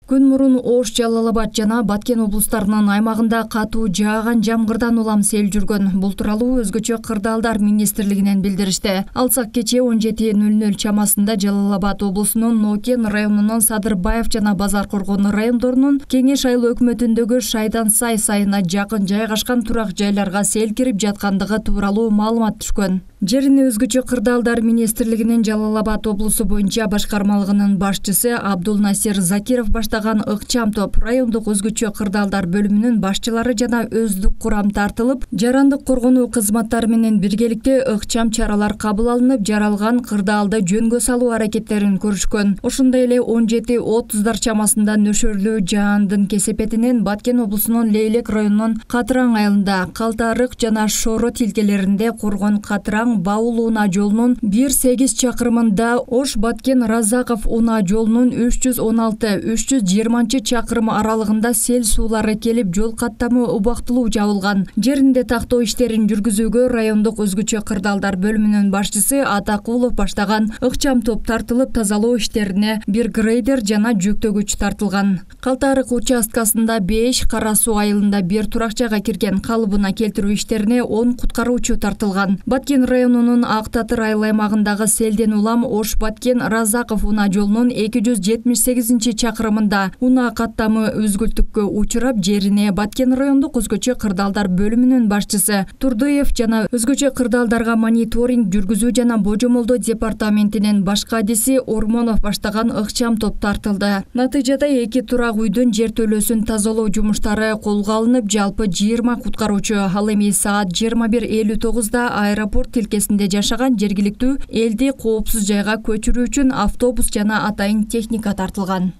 Күн мурун Ош, Жалал Абад жана Баткен облустарынын аймагында катуу жааган жамгырдан улам сел жүргөн. Бул тууралуу өзгөчө кырдаалдар министрлигинен билдиришти. Алсак кечээ 17:00 чамасында Жалал Абад облусунун Нокен районунун Садырбаев жана Базар Коргон райондорунун Кеңеш айыл өкмөтүндөгү Шайдан Сай сайына жакын жайгашкан турак жайларга сел кирип жаткандыгы тууралуу маалымат түшкөн. Жерине өзгөчө кырдаалдар министрлигинин Жалал Абад облусу боюнча башкармалыгынын башчысы Абдулнасир Закиров баштаган ыкчам топ райондук өзгөчө кырдаалдар бөлүмүнүн башчылары жана өздүк курам тартылып, жарандык коргонуу кызматтары менен биргеликте ыкчам чаралар кабыл алынып, жаралган кырдаалды жөнгө салуу аракеттерин көрүшкөн. Ошондой эле 17:30 чамасында нөшөрлүү жаандын кесепетинен Баткен облусунун Лейлек районунун Катыраң айылында Калтарык жана Шоро тилкелеринде Коргон Катыраң Баул унаа жолунун 1-8 чакырымында Ош Баткен Разаков унаа жолунун 316-320 чакырым аралыгында сел суулары келип, жол каттамы убактылуу жабылган. Жеринде тактоо иштерин жүргүзүүгө райондук өзгөчө кырдаалдар бөлүмүнүн башчысы Атакулов баштаган ыкчам топ тартылып, тазалоо иштерине бир грейдер жана жүктөгүч тартылган. Калтарык участкасында 5, Кара Суу айылында 1 туракчага кирген, калыбына келтирүү иштерине 10 куткаруучу тартылган. Баткен районунун Ак Татыр айыл аймагындагы селден улам Ош Баткен Разаков унаа жолунун 278 чакырымында унаа каттамы үзгүлтүккө учурап, жерине Баткен райондук өзгөчө кырдаалдар бөлүмүнүн башчысы Турдуев жана өзгөчө кырдаалдарга мониторинг жүргүзүү жана божомолдоо департаментинин баш кадиси Ормонов баштаган ыкчам топ тартылды. Натыйжада 2 турак үйдүн жер төлөөсүн тазалоо жумуштары колго алынып, жалпы 20 куткаруучу, ал эми саат 21:59 аэропорт тилкесинде жашаган жергиликтүү элди коопсуз жайга көчүрүү үчүн автобус жана атайын техника тартылган.